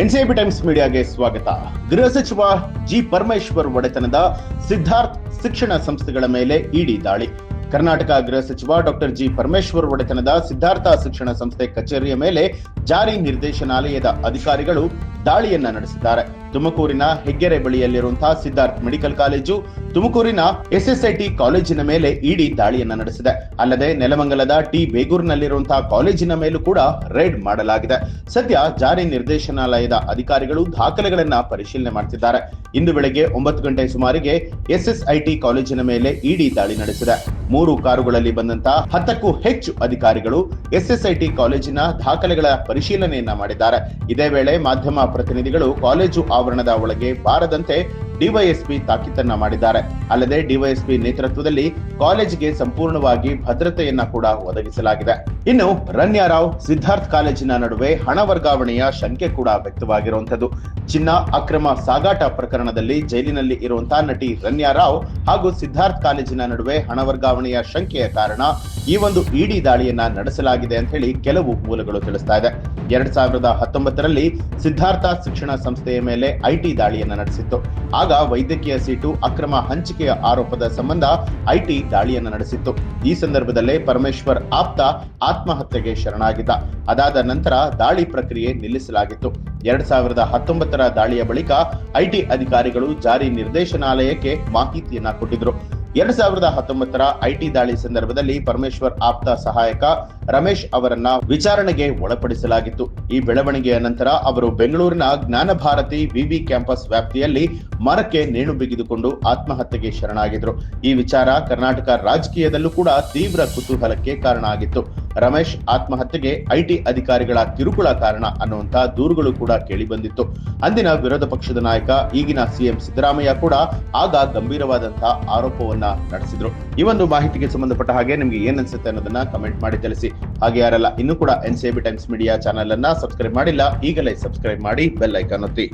NCB times ಮೀಡಿಯಾಗೆ ಸ್ವಾಗತ. ಗೃಹ ಸಚಿವ ಜಿ ಪರಮೇಶ್ವರ್ ಒಡೆತನದ ಸಿದ್ಧಾರ್ಥ್ ಶಿಕ್ಷಣ ಸಂಸ್ಥೆಗಳ ಮೇಲೆ ಇಡಿ ದಾಳಿ. ಕರ್ನಾಟಕ ಗೃಹ ಸಚಿವ ಡಾಕ್ಟರ್ ಜಿ ಪರಮೇಶ್ವರ್ ಒಡೆತನದ ಸಿದ್ಧಾರ್ಥ ಶಿಕ್ಷಣ ಸಂಸ್ಥೆ ಕಚೇರಿಯ ಮೇಲೆ ಜಾರಿ ನಿರ್ದೇಶನಾಲಯದ ಅಧಿಕಾರಿಗಳು ದಾಳಿಯನ್ನ ನಡೆಸಿದ್ದಾರೆ. ತುಮಕೂರಿನ ಹೆಗ್ಗೆರೆ ಬಳಿಯಲ್ಲಿರುವಂತಹ ಸಿದ್ಧಾರ್ಥ್ ಮೆಡಿಕಲ್ ಕಾಲೇಜು, ತುಮಕೂರಿನ ಎಸ್ಎಸ್ಐಟಿ ಕಾಲೇಜಿನ ಮೇಲೆ ಇಡಿ ದಾಳಿಯನ್ನ ನಡೆಸಿದೆ. ಅಲ್ಲದೆ ನೆಲಮಂಗಲದ ಟಿ ಬೇಗೂರಿನಲ್ಲಿರುವಂತಹ ಕಾಲೇಜಿನ ಮೇಲೂ ಕೂಡ ರೇಡ್ ಮಾಡಲಾಗಿದೆ. ಸದ್ಯ ಜಾರಿ ನಿರ್ದೇಶನಾಲಯದ ಅಧಿಕಾರಿಗಳು ದಾಖಲೆಗಳನ್ನ ಪರಿಶೀಲನೆ ಮಾಡುತ್ತಿದ್ದಾರೆ. ಇಂದು ಬೆಳಗ್ಗೆ 9 ಗಂಟೆ ಸುಮಾರಿಗೆ ಎಸ್ಎಸ್ಐಟಿ ಕಾಲೇಜಿನ ಮೇಲೆ ಇಡಿ ದಾಳಿ ನಡೆಸಿದೆ. 3 ಕಾರುಗಳಲ್ಲಿ ಬಂದಂತಹ 10ಕ್ಕೂ ಹೆಚ್ಚು ಅಧಿಕಾರಿಗಳು ಎಸ್ಎಸ್ಐಟಿ ಕಾಲೇಜಿನ ದಾಖಲೆಗಳ ಪರಿಶೀಲನೆಯನ್ನ ಮಾಡಿದ್ದಾರೆ. ಇದೇ ವೇಳೆ ಮಾಧ್ಯಮ ಪ್ರತಿನಿಧಿಗಳು ಕಾಲೇಜು ಆವರಣದ ಒಳಗೆ ಬಾರದಂತೆ ಡಿವೈಎಸ್ಪಿ ತಾಕೀತನ್ನ ಮಾಡಿದ್ದಾರೆ. ಅಲ್ಲದೆ ಡಿವೈಎಸ್ಪಿ ನೇತೃತ್ವದಲ್ಲಿ ಕಾಲೇಜಿಗೆ ಸಂಪೂರ್ಣವಾಗಿ ಭದ್ರತೆಯನ್ನ ಕೂಡ ಒದಗಿಸಲಾಗಿದೆ. ಇನ್ನು ರಣ್ಯಾರಾವ್ ಸಿದ್ಧಾರ್ಥ್ ಕಾಲೇಜಿನ ನಡುವೆ ಹಣ ವರ್ಗಾವಣೆಯ ಶಂಕೆ ಕೂಡ ವ್ಯಕ್ತವಾಗಿರುವಂತದ್ದು. ಚಿನ್ನ ಅಕ್ರಮ ಸಾಗಾಟ ಪ್ರಕರಣದಲ್ಲಿ ಜೈಲಿನಲ್ಲಿ ಇರುವಂತಹ ನಟಿ ರಣ್ಯಾರಾವ್ ಹಾಗೂ ಸಿದ್ಧಾರ್ಥ್ ಕಾಲೇಜಿನ ನಡುವೆ ಹಣ ವರ್ಗಾವಣೆಯ ಶಂಕೆಯ ಕಾರಣ ಈ ಒಂದು ಇಡಿ ದಾಳಿಯನ್ನ ನಡೆಸಲಾಗಿದೆ ಅಂತ ಹೇಳಿ ಕೆಲವು ಮೂಲಗಳು ತಿಳಿಸ್ತಾ ಇದೆ. 2019ರಲ್ಲಿ ಸಿದ್ಧಾರ್ಥ ಶಿಕ್ಷಣ ಸಂಸ್ಥೆಯ ಮೇಲೆ ಐಟಿ ದಾಳಿಯನ್ನ ನಡೆಸಿತ್ತು. ಆಗ ವೈದ್ಯಕೀಯ ಸೀಟು ಅಕ್ರಮ ಹಂಚಿಕೆಯ ಆರೋಪದ ಸಂಬಂಧ ಐಟಿ ದಾಳಿಯನ್ನ ನಡೆಸಿತ್ತು. ಈ ಸಂದರ್ಭದಲ್ಲೇ ಪರಮೇಶ್ವರ್ ಆಪ್ತ ಆತ್ಮಹತ್ಯೆಗೆ ಶರಣಾಗಿದ್ದ. ಅದಾದ ನಂತರ ದಾಳಿ ಪ್ರಕ್ರಿಯೆ ನಿಲ್ಲಿಸಲಾಗಿತ್ತು. 2019ರ ದಾಳಿಯ ಬಳಿಕ ಐಟಿ ಅಧಿಕಾರಿಗಳು ಜಾರಿ ನಿರ್ದೇಶನಾಲಯಕ್ಕೆ ಮಾಹಿತಿಯನ್ನ ಕೊಟ್ಟಿದ್ರು. 2019ರ ಐಟಿ ದಾಳಿ ಸಂದರ್ಭದಲ್ಲಿ ಪರಮೇಶ್ವರ್ ಆಪ್ತ ಸಹಾಯಕ ರಮೇಶ್ ಅವರನ್ನ ವಿಚಾರಣೆಗೆ ಒಳಪಡಿಸಲಾಗಿತ್ತು. ಈ ಬೆಳವಣಿಗೆಯ ನಂತರ ಅವರು ಬೆಂಗಳೂರಿನ ಜ್ಞಾನ ಭಾರತಿ ವಿವಿ ಕ್ಯಾಂಪಸ್ ವ್ಯಾಪ್ತಿಯಲ್ಲಿ ಮರಕ್ಕೆ ನೇಣು ಬಿಗಿದುಕೊಂಡು ಆತ್ಮಹತ್ಯೆಗೆ ಶರಣಾಗಿದ್ರು. ಈ ವಿಚಾರ ಕರ್ನಾಟಕ ರಾಜಕೀಯದಲ್ಲೂ ಕೂಡ ತೀವ್ರ ಕುತೂಹಲಕ್ಕೆ ಕಾರಣ ಆಗಿತ್ತು. ರಮೇಶ್ ಆತ್ಮಹತ್ಯೆಗೆ ಐಟಿ ಅಧಿಕಾರಿಗಳ ಕಿರುಕುಳ ಕಾರಣ ಅನ್ನುವಂತ ದೂರುಗಳು ಕೂಡ ಕೇಳಿ ಬಂದಿತ್ತು. ಅಂದಿನ ವಿರೋಧ ಪಕ್ಷದ ನಾಯಕ ಈಗಿನ ಸಿಎಂ ಸಿದ್ದರಾಮಯ್ಯ ಕೂಡ ಆಗ ಗಂಭೀರವಾದಂತಹ ಆರೋಪವನ್ನ ನಡೆಸಿದ್ರು. ಈ ಒಂದು ಮಾಹಿತಿಗೆ ಸಂಬಂಧಪಟ್ಟ ಹಾಗೆ ನಿಮ್ಗೆ ಏನ್ ಅನ್ಸುತ್ತೆ ಅನ್ನೋದನ್ನ ಕಮೆಂಟ್ ಮಾಡಿ ತಿಳಿಸಿ. ಹಾಗೆ ಯಾರೆಲ್ಲ ಇನ್ನೂ ಕೂಡ ಎನ್ಸಿಬಿ ಟೈಮ್ಸ್ ಮೀಡಿಯಾ ಚಾನೆಲ್ ಅನ್ನ ಸಬ್ಸ್ಕ್ರೈಬ್ ಮಾಡಿಲ್ಲ, ಈಗಲೇ ಸಬ್ಸ್ಕ್ರೈಬ್ ಮಾಡಿ ಬೆಲ್ ಐಕಾನ್ ಒತ್ತಿ.